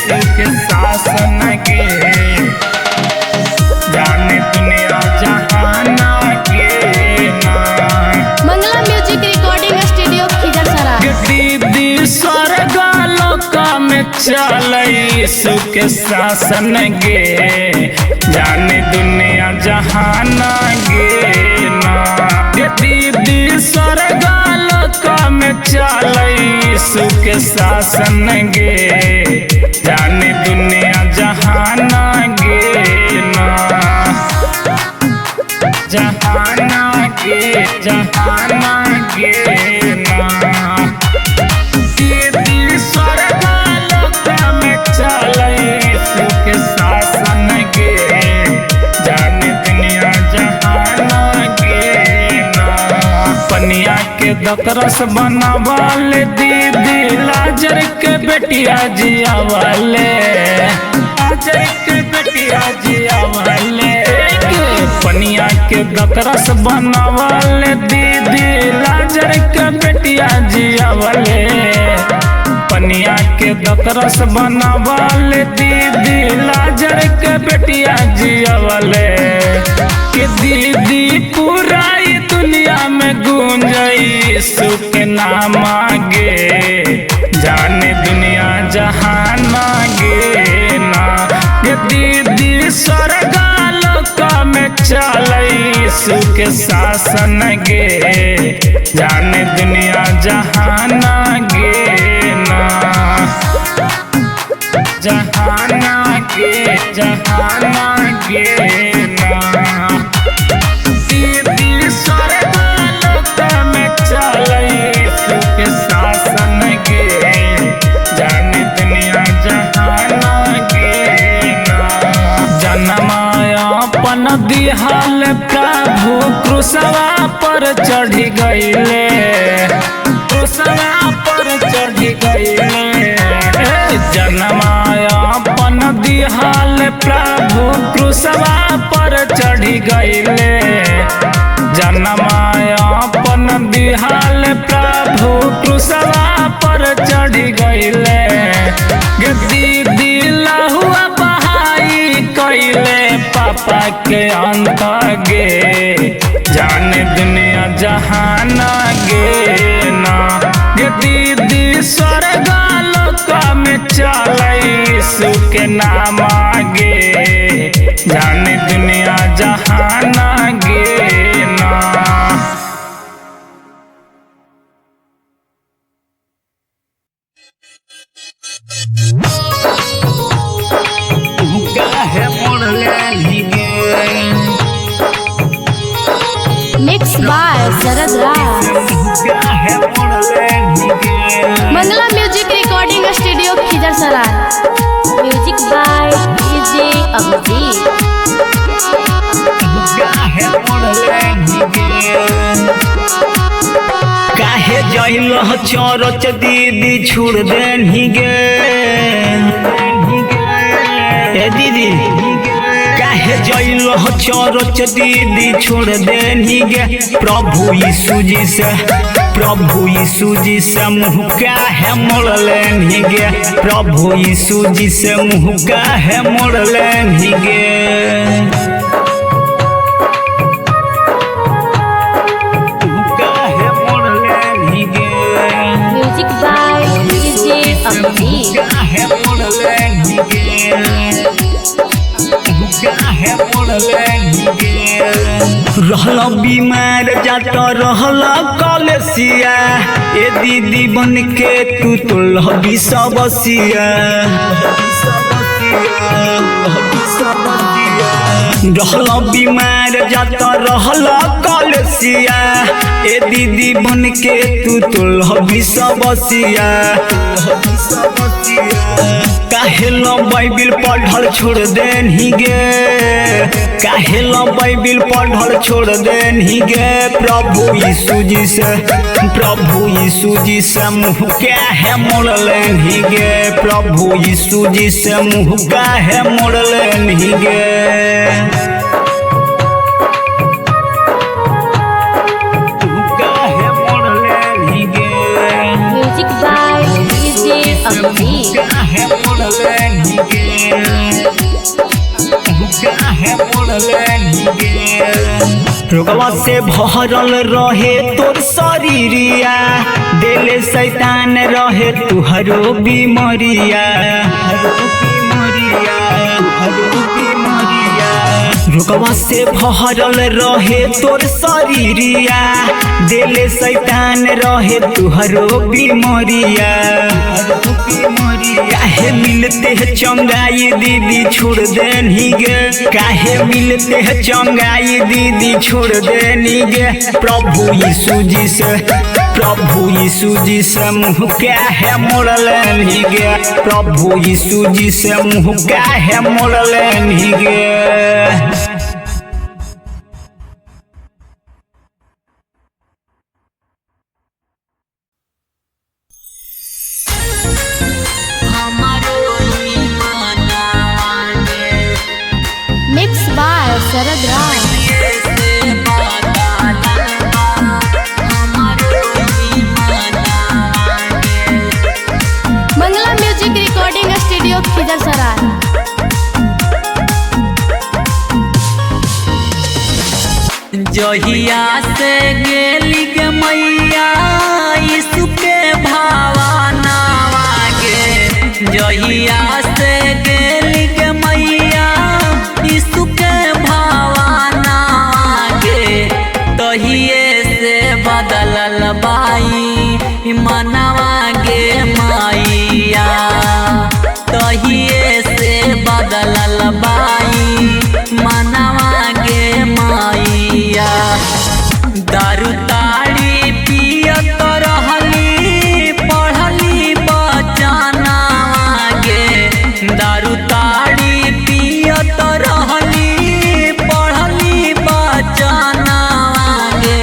यीशु के शासन के जाने दुनिया जहान के ना। मंगला म्यूजिक रिकॉर्डिंग स्टूडियो खिजरसराय। दीदी स्वर्ग लोक में चल यीशु के शासन गे जाने दुनिया जहान गे ना। दीदी स्वर्ग लोक में चल यीशु के शासन गे जाने दुनिया जहान गे ना। जहान गे ना। दीदी स्वर्ग लोक में चल यीशु के शासन गे जाने दुनिया जहान गे ना। पनिया के दकरस बनावल दीदी लाजर के बेटिया जियावले। लाजर के बेटिया जियावले। पनिया के दकरस बनावल दीदी लाजर के बेटिया जियावले। पनिया के दकरस बनावल दीदी लाजर के बेटिया जियावले। के दीदी पूरा दुनिया में गूंज यीशु के नाम गे जाने दुनिया जहान गे ना। ये दीदी स्वर्ग लोक में चल यीशु के शासन गे जाने दुनिया जहान गे ना। जहान गे ना। दीदी स्वर्ग लोक में चल यीशु के शासन गे जाने दुनिया जहान गे ना। जन्मायापन दिहाल प्रभु क्रूसवा पर चढ़ी गईले। क्रूसवा पर चढ़ी गईले। जन्मायापन दिहाल प्रभु क्रूसवा पर चढ़ी गईले। जन्मायापन दिहाल प्रभु क्रूसवा पर चढ़ी गईले। दीदी लहुआ बहाई कईले पापा के अंत गे जाने दुनिया जहान गे ना। दीदी स्वर्ग लोक में चल यीशु के नाम गे जाने दुनिया जहान गे ना। Mix by Sharad Raj. Mangala music recording studio Khizarsarai. Music by DJ Abhijeet. काहे जइल चरच दीदी छोड़ देनी गे। ए दीदी काहे जइल चरच दीदी छोड़ देनी गे। प्रभु यीशु जी से मुँह काहे मोड़ लेनी गे। प्रभु यीशु जी से मुँह काहे मोड़ लेनी गे। Music by DJ Abhijeet. रहल बीमार जात रहल कलसिया। ए दीदी बन के तू तो लहबी सबसिया। रहल बीमार जात रहल कलसिया। ए दीदी बन के तू तो लहबी सबसिया। काहे लो बाइबिल पढ़ल छोड़ देनी गे। काहे लो बाइबिल पढ़ल छोड़ देनी गे। प्रभु यीशु जी से मुँह काहे मोड़ लेनी गे। प्रभु यीशु जी से मुँह काहे मोड़ लेनी गे। Music by DJ Abhijeet. मोड़लनी गे। रोगवा से भरल रहे तोर शरीरिया, दिल शैतान रहे तुहरो बीमरिया, रोगवा से भरल रहे तोर शरीरिया, दिल शैतान रहे तुहरो बीमरिया। काहे मिलते है चंगाई दीदी छोड़ देनी गे, काहे मिलते है चंगाई दीदी छोड़ देनी गे। प्रभु यीशु जी से, प्रभु यीशु जी से मुँह काहे मोड़लनी गे, प्रभु यीशु जी से मुँह काहे मोड़लनी गे। Mix by Sharad Raj. Mangala music recording studio Khizarsarai. जहिया से गेली गे मैया यीशु के भावनावा गे, जहिया से गेली गे मैया यीशु के भावनावा गे, तहिए से बदलल बाई मनवा गे मैया, तहिए से बदलल बाई मनवा गे मैया। दारू ताड़ी पियत रहली पढ़ली बचनावा गे, दारू ताड़ी पियत रहली पढ़ली बचनावा गे,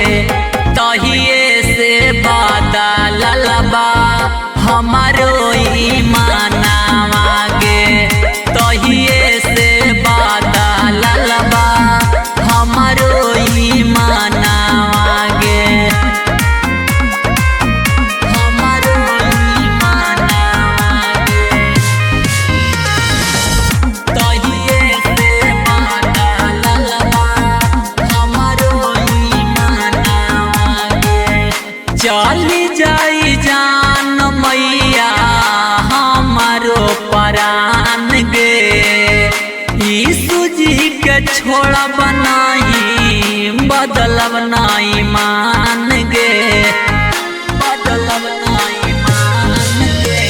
तहिए से बदलल बा हमारो ईमानवा गे, तहिए से बदलल बा हमारो ईमानवा गे, हमारो ईमानवा गे, तहिए से बदलल बा हमारो ईमानवा गे। चली जाई जान मैया हमारो परान गे, यीशु जी के छोड़ब नहीं बदलब नहीं मान गे, बदलब नहीं मान गे।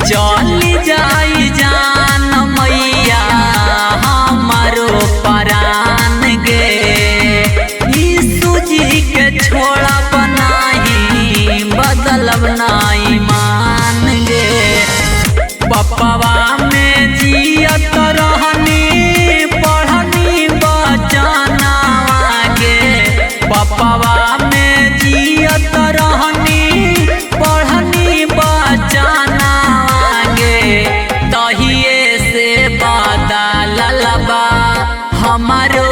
चली जाई जान मैया हमारो परान गे, यीशु जी के छोड़ब नहीं बदलब नहीं मान गे। पप्पवा में जियत रहनी पढ़नी बचनावा गे, पप्पवा में जियत रहनी पढ़नी बचनावा गे, तहिए से बदलल बा हमारो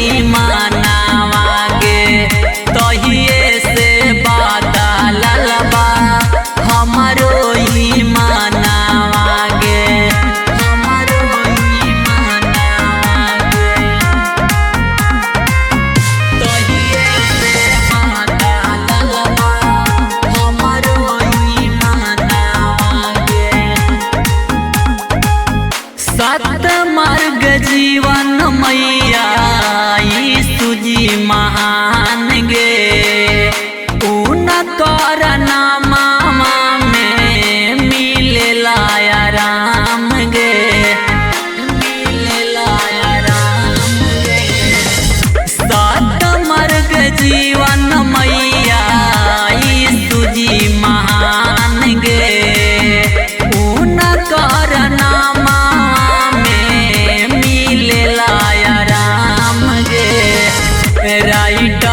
ईमानवा गे, तहिए से बदलल बा हमारो ईमानवा गे, हमारो ईमानवा गे, तहिए से बदलल बा हमारो ईमानवा गे। सत मार्ग जीवन मैया यीशु जी महान गे, उनकर नामा में मिलेला आराम गे, मिलेला आराम गे। सत मार्ग जीवन मैया यीशु जी महान गे, उनकर नामा में मिलेला आराम गे। राइट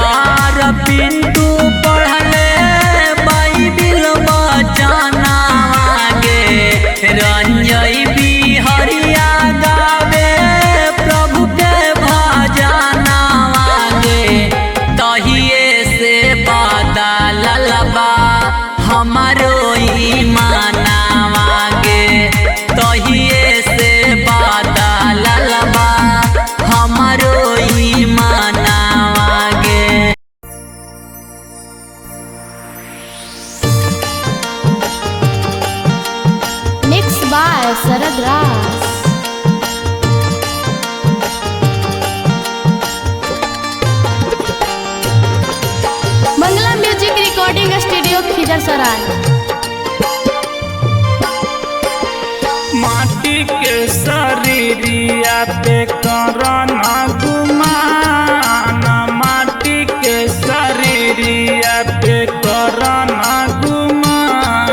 पे करना गुमान, माटी के शरीरिया पे करना गुमान।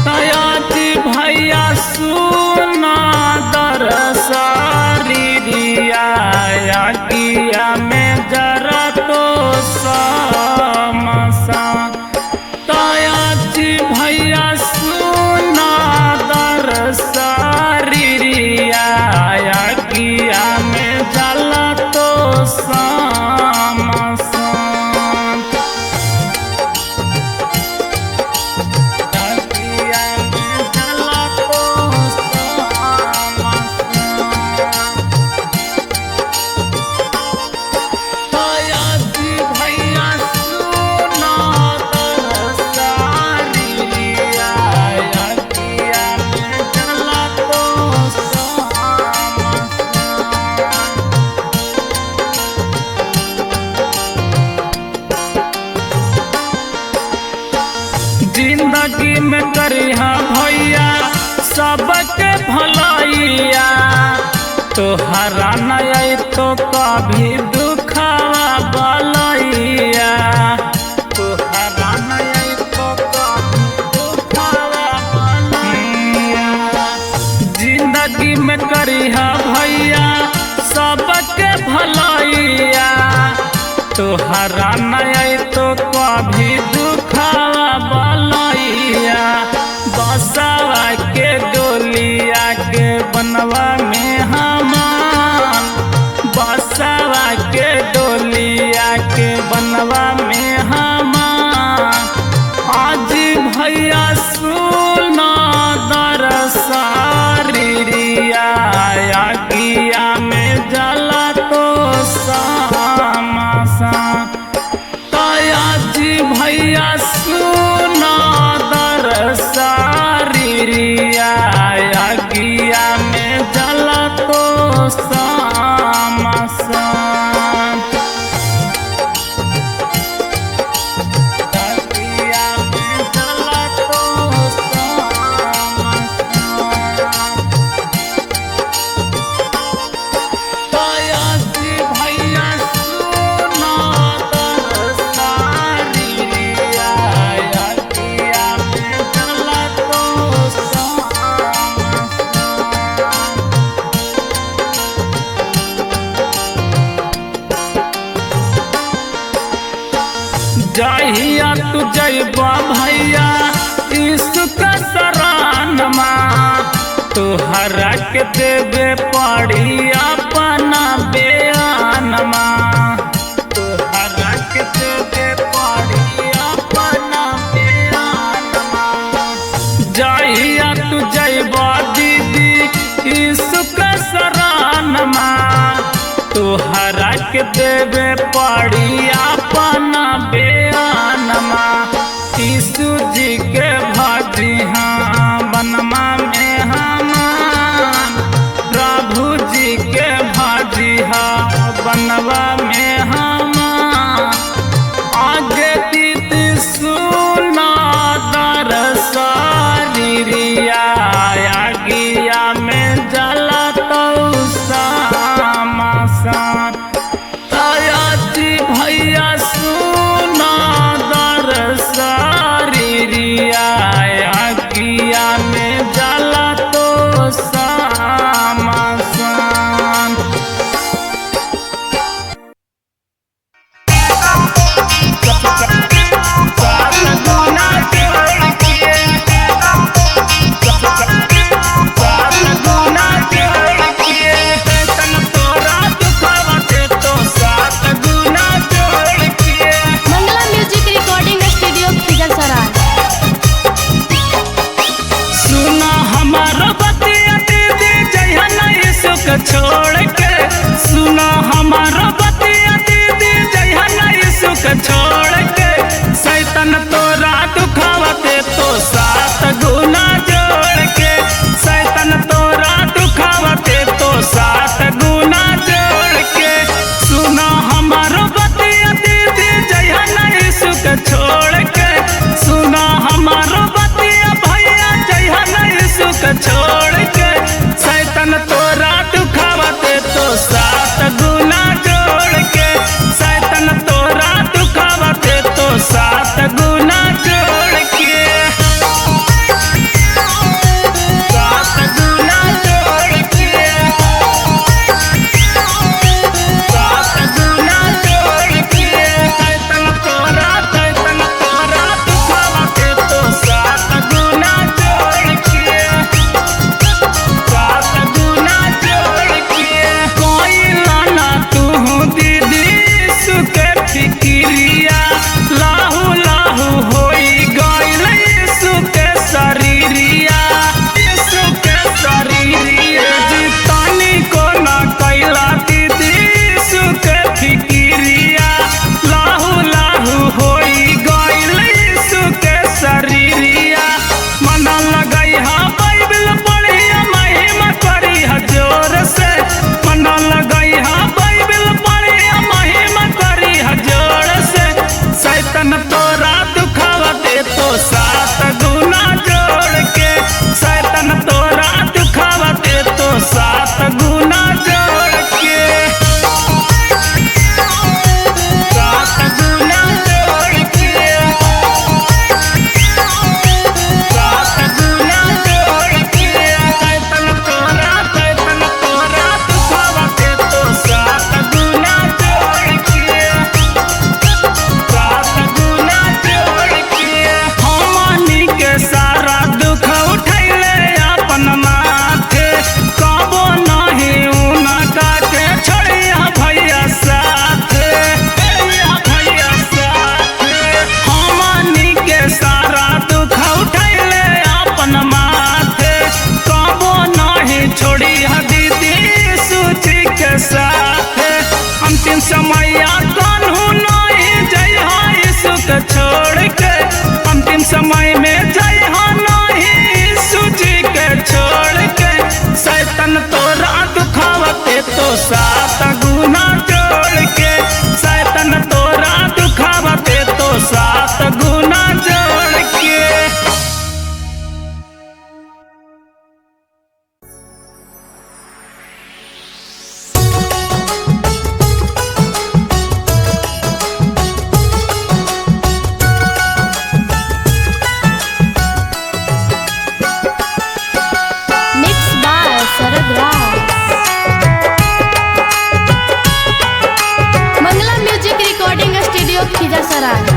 तयाती भैया सुना दर शरीरिया किया में जरा तो समसा। तयाती भैया सुना दर शरीरिया किया में जला तो समसा। किया में जला तो समसा। तयाती भैया सुना दर शरीरिया किया में जला तो समसा। जिंदगी में करिहा भैया सबके भलाइया, तोहरा नहीं तो कभी दुखावा बलैया। तोहरा नहीं तो कभी दुखावा बलैया। जिंदगी में करिहा भैया सबके भलाइया, तोहरा नहीं तो कभी दुखावा बलैया। बसवा के डोलिया के बनवा में हमान, बसवा के डोलिया के बनवा में हमान। आज भैया सुना दर शरीरिया किया में जला तो समसा। तयाती भैया सुना दर शरीरिया किया में जला तो समसा। किया में जला तो समसा। तयाती भैया सुना दर शरीरिया किया में जला तो समसा। जहिया तू जइबा भैया यीशु का शरणमा, तोहरा के देवे पड़ी अपना बयानमा। तोहरा के देवे पड़ी अपना बयानमा। जहिया तू जइबा दीदी यीशु का शरणमा, तोहरा के देवे पड़ी अपना बयानमा। यीशु जी के भाजी हाँ बनमा में हमान, प्रभु जी के भाजी हाँ बनवा में हमान। आगे दीदी सुना दर शरीरिया किया में जला तो समसा। तयाती भैया सुना दर शरीरिया किया में जला तो समसा। मंगला म्यूजिक रिकॉर्डिंग स्टूडियो खिजरसराय। सुना हमारा बतिया दीदी जइहा नहीं सुख छोड़ के। सुना हमारा बतिया दीदी जइहा नहीं सुख छोड़ के। शैतान तोरा दुखावते तो 7 गुना जोड़ के। शैतान तोरा दुखावते तो 7 गुना जोड़ के। सुना हमारा बतिया दीदी जइहा नहीं सुख छोड़ के। सुना हमारा बतिया भैया जइहा नहीं सुख छोड़ के। शैतान तोरा दुखावते समैया कान्हू नहीं जइहा यीशु के छोड़ के, अंतिम समय में जइहा नहीं यीशु जी के छोड़ के। शैतान तोरा दुखावते तो 7 गुना जोड़ के, शैतान तोरा दुखावते तो 7 गुना जोड़ के। Mix by Sharad Rao. Mangala music recording studio Khizarsarai.